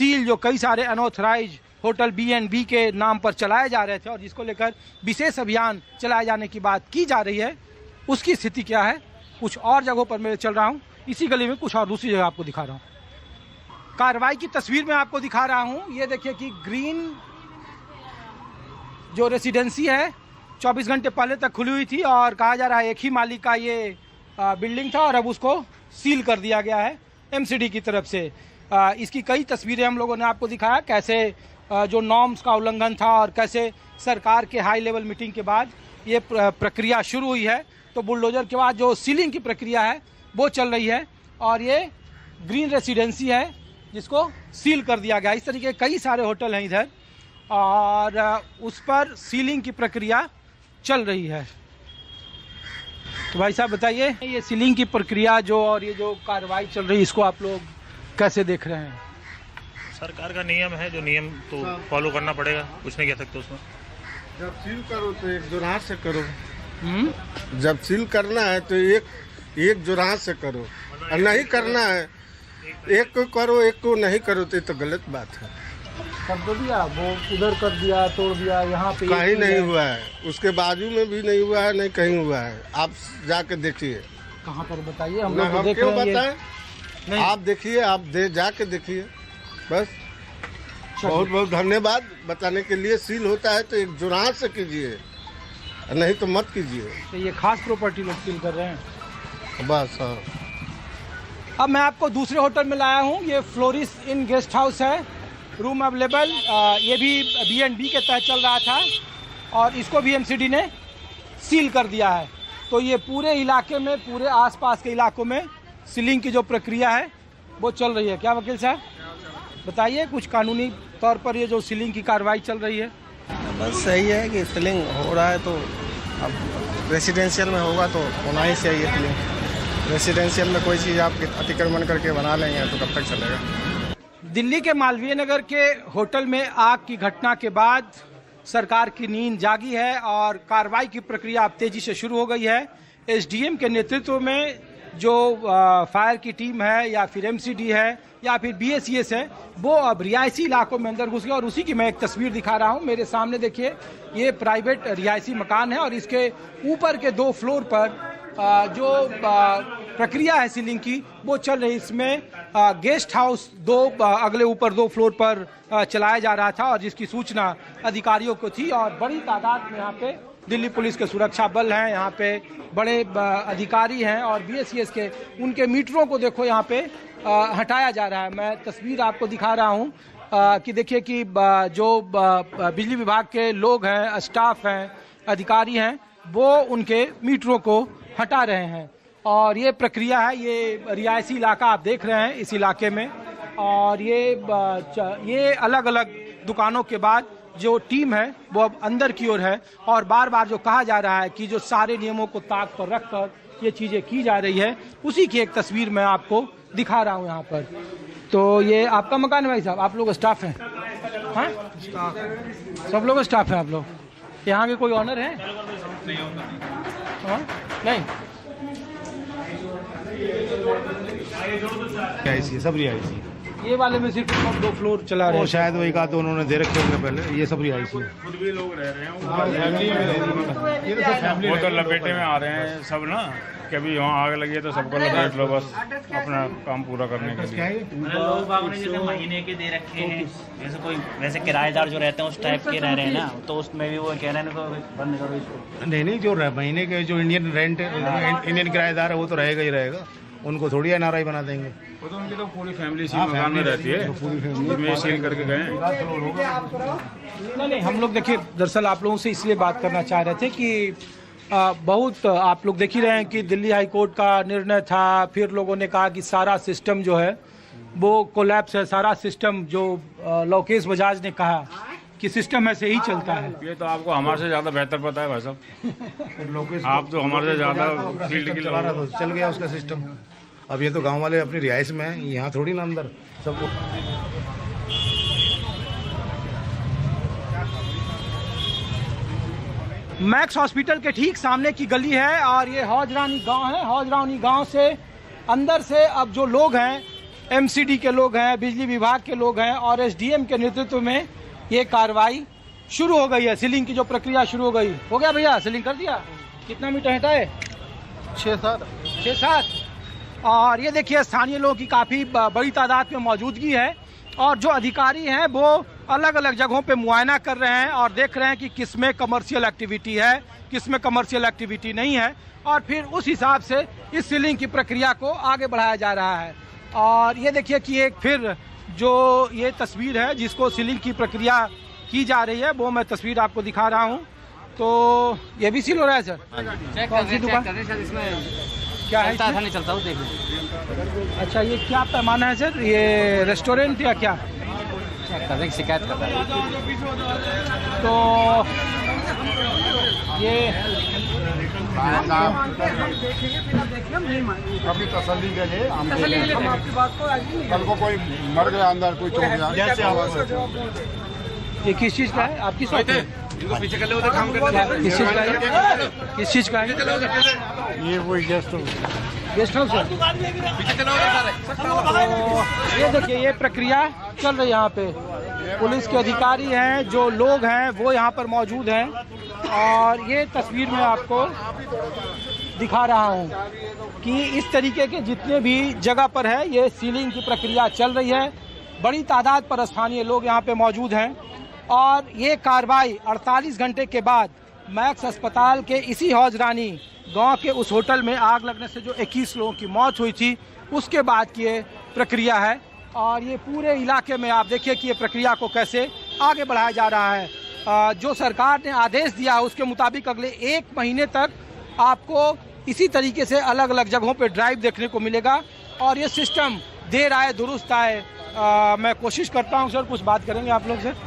Seal जो कई सारे अनऑथराइज होटल B&B के नाम पर चलाए जा रहे थे और जिसको लेकर विशेष अभियान चलाए जाने की बात की जा रही है, उसकी स्थिति क्या है। कुछ और जगहों पर मैं चल रहा हूँ, इसी गली में कुछ और दूसरी जगह आपको दिखा रहा हूँ। कार्रवाई की तस्वीर मैं आपको दिखा रहा हूँ। ये देखिए कि ग्रीन जो रेसिडेंसी है 24 घंटे पहले तक खुली हुई थी और कहा जा रहा है एक ही मालिक का ये बिल्डिंग था और अब उसको सील कर दिया गया है MCD की तरफ से। इसकी कई तस्वीरें हम लोगों ने आपको दिखाया, कैसे जो नॉर्म्स का उल्लंघन था और कैसे सरकार के हाई लेवल मीटिंग के बाद ये प्रक्रिया शुरू हुई है। तो बुलडोजर के बाद जो सीलिंग की प्रक्रिया है वो चल रही है और ये ग्रीन रेसिडेंसी है जिसको सील कर दिया गया। इस तरीके कई सारे होटल हैं इधर और उस पर सीलिंग की प्रक्रिया चल रही है। तो भाई साहब बताइए, ये सीलिंग की प्रक्रिया जो और ये जो कार्रवाई चल रही है इसको आप लोग कैसे देख रहे हैं? सरकार का नियम है, जो नियम तो फॉलो करना पड़ेगा, कुछ नहीं कह सकते उसमें। जब सील करो तो एक जुराह से करो। जब सील करना है तो एक जुराह से करो और नहीं करना है एक को करो एक को नहीं करो तो गलत बात है। कर दो दिया, वो उधर कर दिया, तोड़ दिया, यहाँ पे कहीं नहीं हुआ है, उसके बाजू में भी नहीं हुआ है, नहीं कहीं हुआ है। आप जाके देखिए। कहाँ पर बताइए, हम लोग हम क्यों बताएं? आप देखिए, आप जाके देखिए बस। बहुत बहुत धन्यवाद बताने के लिए। सील होता है तो एक जुराह से कीजिए, नहीं तो मत कीजिए। तो ये खास प्रॉपर्टी लोग सील कर रहे हैं बस। हाँ, अब मैं आपको दूसरे होटल में लाया हूँ। ये फ्लोरिस इन गेस्ट हाउस है, रूम अवेलेबल। ये भी B&B के तहत चल रहा था और इसको भी MCD ने सील कर दिया है। तो ये पूरे इलाके में, पूरे आसपास के इलाकों में सीलिंग की जो प्रक्रिया है वो चल रही है। क्या वकील साहब बताइए, कुछ कानूनी तौर पर ये जो सीलिंग की कार्रवाई चल रही है? बस सही है कि सीलिंग हो रहा है, तो अब रेसिडेंशियल में होगा तो होना ही चाहिए सीलिंग। रेसिडेंशियल में कोई चीज़ आप अतिक्रमण करके बना लेंगे तो कब तक चलेगा। दिल्ली के मालवीय नगर के होटल में आग की घटना के बाद सरकार की नींद जागी है और कार्रवाई की प्रक्रिया अब तेजी से शुरू हो गई है। SDM के नेतृत्व में जो फायर की टीम है या फिर MCD है या फिर BACS है, वो अब रिहायशी इलाकों में अंदर घुस गए और उसी की मैं एक तस्वीर दिखा रहा हूँ। मेरे सामने देखिए, ये प्राइवेट रिहायशी मकान है और इसके ऊपर के 2 फ्लोर पर जो प्रक्रिया है सीलिंग की वो चल रही। इसमें गेस्ट हाउस 2 अगले ऊपर 2 फ्लोर पर चलाया जा रहा था और जिसकी सूचना अधिकारियों को थी और बड़ी तादाद में यहाँ पे दिल्ली पुलिस के सुरक्षा बल हैं, यहाँ पे बड़े अधिकारी हैं और BACS के उनके मीटरों को देखो यहाँ पे हटाया जा रहा है। मैं तस्वीर आपको दिखा रहा हूँ कि देखिए कि जो बिजली विभाग के लोग हैं, स्टाफ हैं, अधिकारी हैं, वो उनके मीटरों को हटा रहे हैं और ये प्रक्रिया है। ये रिहायशी इलाका आप देख रहे हैं इस इलाके में और ये अलग अलग दुकानों के बाद जो टीम है वो अब अंदर की ओर है और बार बार जो कहा जा रहा है कि जो सारे नियमों को ताक पर रखकर ये चीज़ें की जा रही है, उसी की एक तस्वीर मैं आपको दिखा रहा हूँ यहाँ पर। तो ये आपका मकान है भाई साहब? आप लोग स्टाफ हैं? हाँ, सब लोग स्टाफ हैं आप लोग? यहाँ के कोई ऑनर है? हाँ? नहीं, सब रिहायशी। ये वाले में सिर्फ 2 फ्लोर चला रहे हैं। शायद वही कहा तो उन्होंने दे रखे होंगे पहले। ये सब रिहायशी है। खुद भी लोग रह रहे हैं, वो वो तो लपेटे में आ रहे हैं सब ना, कि अभी वहाँ आग लगी है तो सबको लपेट लो बस अपना काम पूरा करने के लिए। लोग बाग ने जैसे महीने के दे रखे हैं, जैसे कोई वैसे किराएदार जो रहते हैं उस टाइप के रह रहे हैं ना, तो उसमें भी वो कह रहे हैं बंद करो इसको। नहीं, जो महीने के जो इंडियन रेंट इंडियन किराएदार है वो तो रहेगा ही रहेगा, उनको थोड़ी NRI बना देंगे। वो तो उनकी तो पूरी फैमिली इसी मकान में रहती है, पूरी फैमिली सील करके गए। नहीं, हम लोग देखिए, दरअसल आप लोगों से इसलिए बात करना चाह रहे थे कि बहुत आप लोग देख ही रहे हैं कि दिल्ली हाई कोर्ट का निर्णय था, फिर लोगों ने कहा कि सारा सिस्टम जो है वो कोलैप्स है। सारा सिस्टम जो लोकेश बजाज ने कहा कि सिस्टम ऐसे ही चलता है। ये तो आपको हमारे से ज़्यादा बेहतर पता है भाई साहब। आप तो हमारे से ज़्यादा फील्ड की चला रहा था, चल गया उसका सिस्टम। अब ये तो गांव वाले अपनी रिहाइश में हैं, यहाँ थोड़ी ना अंदर सबको। मैक्स हॉस्पिटल के ठीक सामने की गली है और ये हौजरानी गांव है। हौजरानी गांव से अंदर से अब जो लोग हैं एमसीडी के लोग हैं, बिजली विभाग के लोग हैं और एसडीएम के नेतृत्व में ये कार्रवाई शुरू हो गई है। सीलिंग की जो प्रक्रिया शुरू हो गई। हो गया भैया, सीलिंग कर दिया? कितना मीटर हटाए? 6-7। और ये देखिए स्थानीय लोगों की काफ़ी बड़ी तादाद में मौजूदगी है और जो अधिकारी हैं वो अलग अलग जगहों पे मुआयना कर रहे हैं और देख रहे हैं कि किस में कमर्शियल एक्टिविटी है, किस में कमर्शियल एक्टिविटी नहीं है और फिर उस हिसाब से इस सीलिंग की प्रक्रिया को आगे बढ़ाया जा रहा है। और ये देखिए कि एक फिर जो ये तस्वीर है जिसको सीलिंग की प्रक्रिया की जा रही है वो मैं तस्वीर आपको दिखा रहा हूँ। तो ये भी सील हो रहा है सर? कौन सी दुकान? क्या है? नहीं चलता हूँ, देखो। अच्छा, ये क्या पैमाना है सर? ये रेस्टोरेंट या क्या? करने की शिकायत कर रहा है। तो ये कभी तसल्ली के लिए हम आपकी बात को कल को कोई मर गया अंदर, कोई चौक गया, ये किस चीज़ का है? आपकी शॉप है? पीछे कर ले उधर काम कर। किस चीज़ का है? किस चीज़ का है? ये वही गेस्ट हाउस है। तो ये देखिए ये प्रक्रिया चल रही है। यहाँ पे पुलिस के अधिकारी हैं, जो लोग हैं वो यहाँ पर मौजूद हैं और ये तस्वीर में आपको दिखा रहा हूँ कि इस तरीके के जितने भी जगह पर है ये सीलिंग की प्रक्रिया चल रही है। बड़ी तादाद पर स्थानीय लोग यहाँ पे मौजूद हैं और ये कार्रवाई 48 घंटे के बाद मैक्स अस्पताल के इसी हौजरानी गांव के उस होटल में आग लगने से जो 21 लोगों की मौत हुई थी उसके बाद की ये प्रक्रिया है। और ये पूरे इलाके में आप देखिए कि ये प्रक्रिया को कैसे आगे बढ़ाया जा रहा है। जो सरकार ने आदेश दिया है उसके मुताबिक अगले 1 महीने तक आपको इसी तरीके से अलग अलग जगहों पे ड्राइव देखने को मिलेगा और ये सिस्टम देर आए दुरुस्त आए। मैं कोशिश करता हूँ सर, कुछ बात करेंगे आप लोग से।